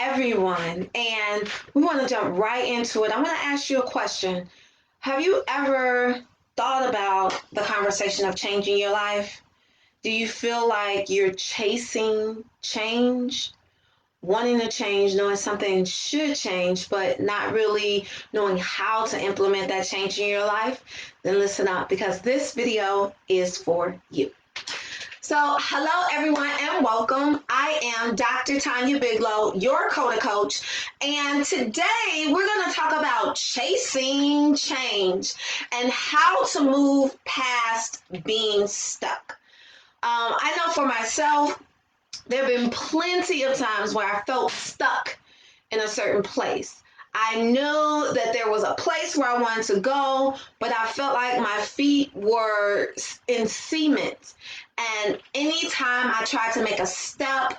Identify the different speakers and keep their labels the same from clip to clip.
Speaker 1: everyone, and we want to jump right into it. I'm going to ask you a question. Have you ever thought about the conversation of changing your life? Do you feel like you're chasing change, wanting to change, knowing something should change, but not really knowing how to implement that change in your life? Then listen up, because this video is for you. So, hello everyone and welcome. I am Dr. Tanya Biglow, your CODA coach, and today we're going to talk about chasing change and how to move past being stuck. I know for myself, there have been plenty of times where I felt stuck in a certain place. I knew that there was a place where I wanted to go, but I felt like my feet were in cement. And anytime I tried to make a step,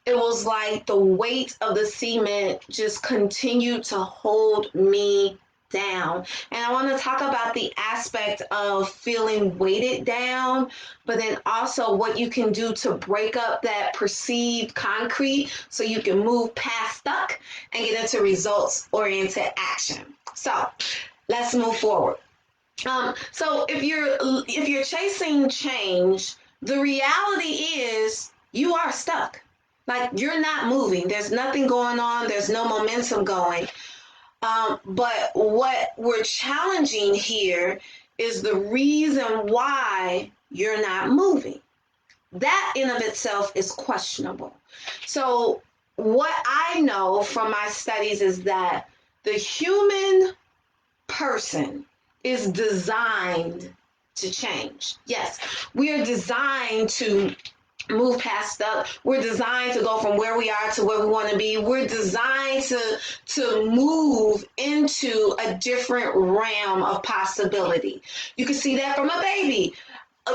Speaker 1: it was like the weight of the cement just continued to hold me down. And I want to talk about the aspect of feeling weighted down, but then also what you can do to break up that perceived concrete so you can move past stuck and get into results oriented action. So let's move forward. So if you're chasing change, the reality is you are stuck. Like, you're not moving. There's nothing going on. There's no momentum going. But what we're challenging here is the reason why you're not moving. That in of itself is questionable. So what I know from my studies is that the human person is designed to change. Yes, we are designed to move past stuff. We're designed to go from where we are to where we want to be. We're designed to move into a different realm of possibility. You can see that from a baby.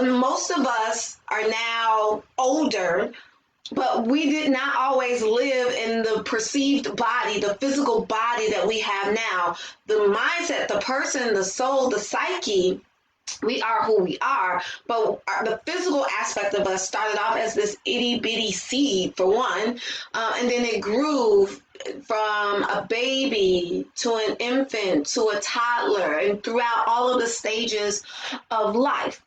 Speaker 1: Most of us are now older, but we did not always live in the perceived body, the physical body that we have now. The mindset, the person, the soul, the psyche, we are who we are, but the physical aspect of us started off as this itty bitty seed, for one, and then it grew from a baby to an infant to a toddler and throughout all of the stages of life.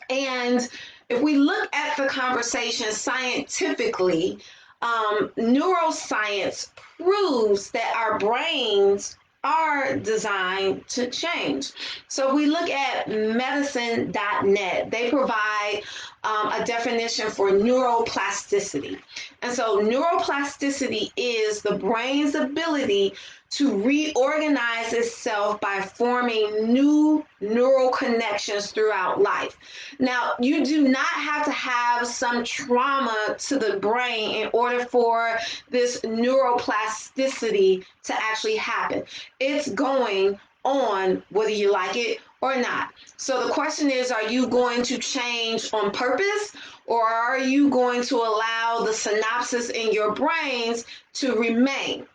Speaker 1: And if we look at the conversation scientifically, neuroscience proves that our brains are designed to change. So we look at medicine.net. They provide a definition for neuroplasticity. And so neuroplasticity is the brain's ability to reorganize itself by forming new neural connections throughout life. Now, you do not have to have some trauma to the brain in order for this neuroplasticity to actually happen. It's going on whether you like it or not. So the question is, are you going to change on purpose, or are you going to allow the synapses in your brains to remain?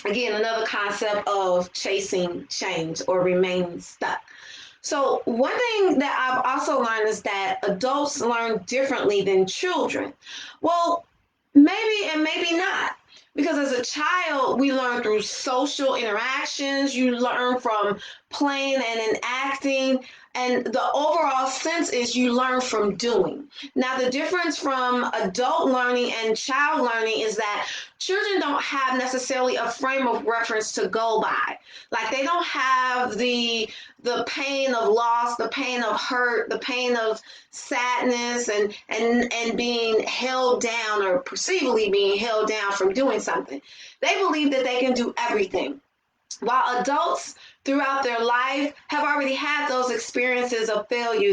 Speaker 1: Again, another concept of chasing change or remaining stuck. So one thing that I've also learned is that adults learn differently than children. Well, maybe and maybe not. Because as a child, we learn through social interactions. You learn from playing and enacting. And the overall sense is you learn from doing. Now, the difference from adult learning and child learning is that children don't have necessarily a frame of reference to go by. Like, they don't have the pain of loss, the pain of hurt, the pain of sadness, and being held down, or perceivably being held down from doing something. They believe that they can do everything. While adults throughout their life have already had those experiences of failure.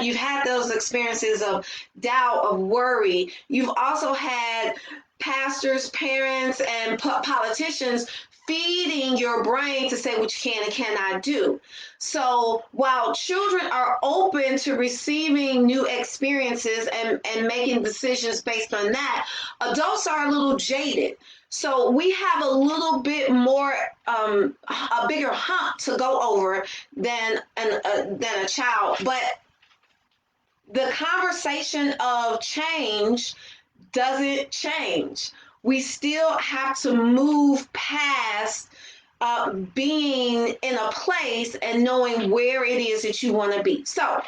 Speaker 1: You've had those experiences of doubt, of worry. You've also had pastors, parents, and politicians feeding your brain to say what you can and cannot do. So while children are open to receiving new experiences and making decisions based on that, adults are a little jaded. So we have a little bit more, a bigger hump to go over than a child. But the conversation of change doesn't change. we still have to move past being in a place and knowing where it is that you want to be. So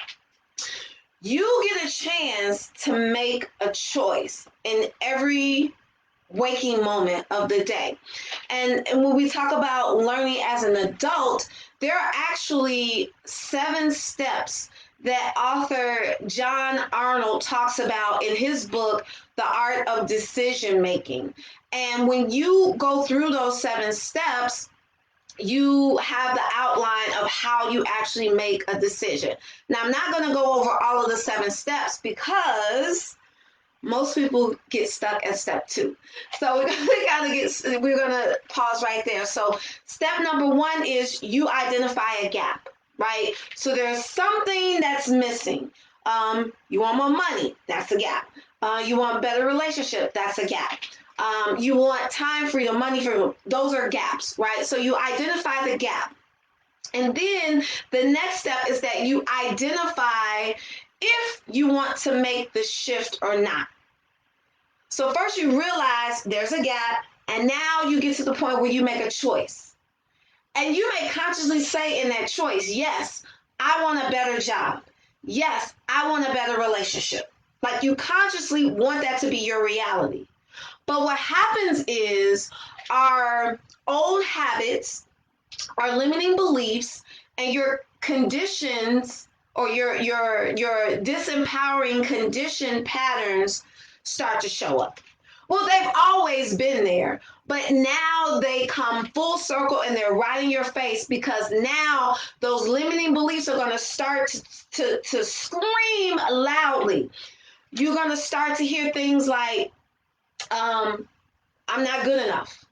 Speaker 1: you get a chance to make a choice in every waking moment of the day. And when we talk about learning as an adult, there are actually 7 steps that author John Arnold talks about in his book, The Art of Decision Making. And when you go through those 7 steps, you have the outline of how you actually make a decision. Now, I'm not going to go over all of the 7 steps because most people get stuck at step 2. So we're gonna pause right there. So step number 1 is you identify a gap, right? So there's something that's missing. You want more money, that's a gap. You want a better relationship, that's a gap. You want time freedom, money freedom, those are gaps, right? So you identify the gap. And then the next step is that you identify if you want to make the shift or not. So first you realize there's a gap, and now you get to the point where you make a choice. And you may consciously say in that choice, yes, I want a better job. Yes, I want a better relationship. Like you consciously want that to be your reality. But what happens is our old habits, our limiting beliefs, and your conditions or your disempowering condition patterns start to show up. Well, they've always been there, but now they come full circle and they're right in your face because now those limiting beliefs are going to start to scream loudly. You're going to start to hear things like, I'm not good enough.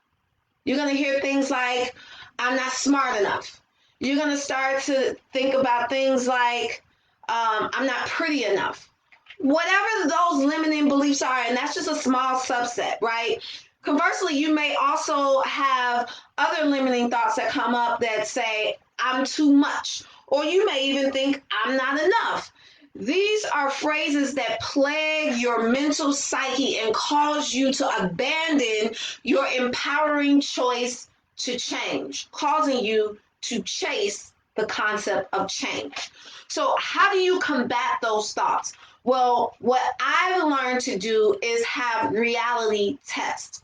Speaker 1: You're going to hear things like, I'm not smart enough. You're going to start to think about things like, I'm not pretty enough. Whatever those limiting beliefs are, and that's just a small subset, right? Conversely, you may also have other limiting thoughts that come up that say, I'm too much, or you may even think, I'm not enough. These are phrases that plague your mental psyche and cause you to abandon your empowering choice to change, causing you to chase the concept of change. So, how do you combat those thoughts? Well, what I've learned to do is have reality tests.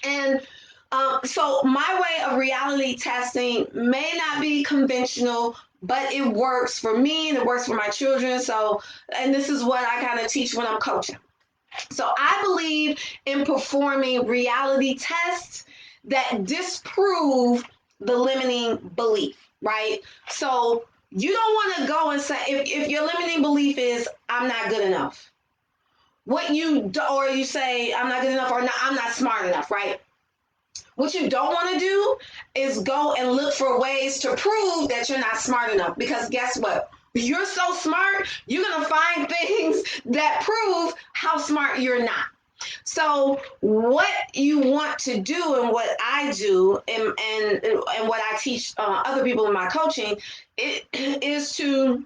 Speaker 1: And so my way of reality testing may not be conventional, but it works for me and it works for my children. So, and this is what I kind of teach when I'm coaching. So I believe in performing reality tests that disprove the limiting belief, right? So you don't want to go and say, if your limiting belief is, I'm not good enough, what you do, or you say, I'm not good enough, or not, I'm not smart enough, right? What you don't want to do is go and look for ways to prove that you're not smart enough. Because guess what? You're so smart, you're going to find things that prove how smart you're not. So what you want to do and what I do and what I teach other people in my coaching is to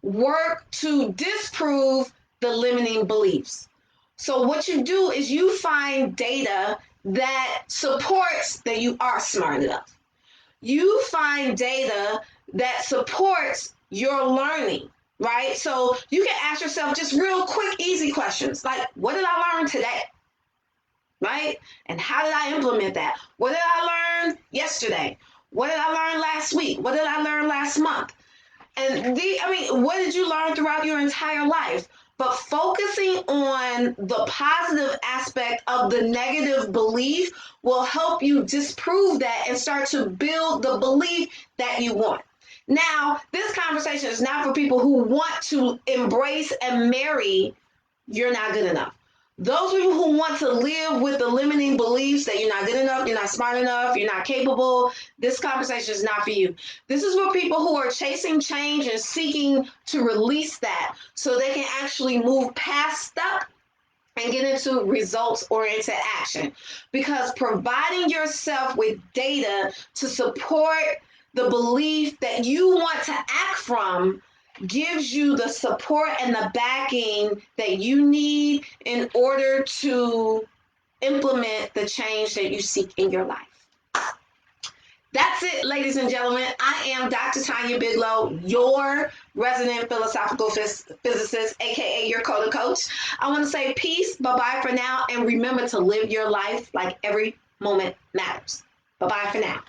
Speaker 1: work to disprove the limiting beliefs. So what you do is you find data that supports that you are smart enough. You find data that supports your learning, right? So you can ask yourself just real quick, easy questions like, what did I learn today? Right? And how did I implement that? What did I learn yesterday? What did I learn last week? What did I learn last month? And what did you learn throughout your entire life? But focusing on the positive aspect of the negative belief will help you disprove that and start to build the belief that you want. Now, this conversation is not for people who want to embrace and marry, you're not good enough. Those people who want to live with the limiting beliefs that you're not good enough, you're not smart enough, you're not capable, this conversation is not for you. This is for people who are chasing change and seeking to release that so they can actually move past stuck and get into results-oriented action. Because providing yourself with data to support the belief that you want to act from gives you the support and the backing that you need in order to implement the change that you seek in your life. That's it, ladies and gentlemen. I am Dr. Tanya Biglow, your resident philosophical physicist, aka your Coda Coach. I want to say peace, bye-bye for now, and remember to live your life like every moment matters. Bye-bye for now.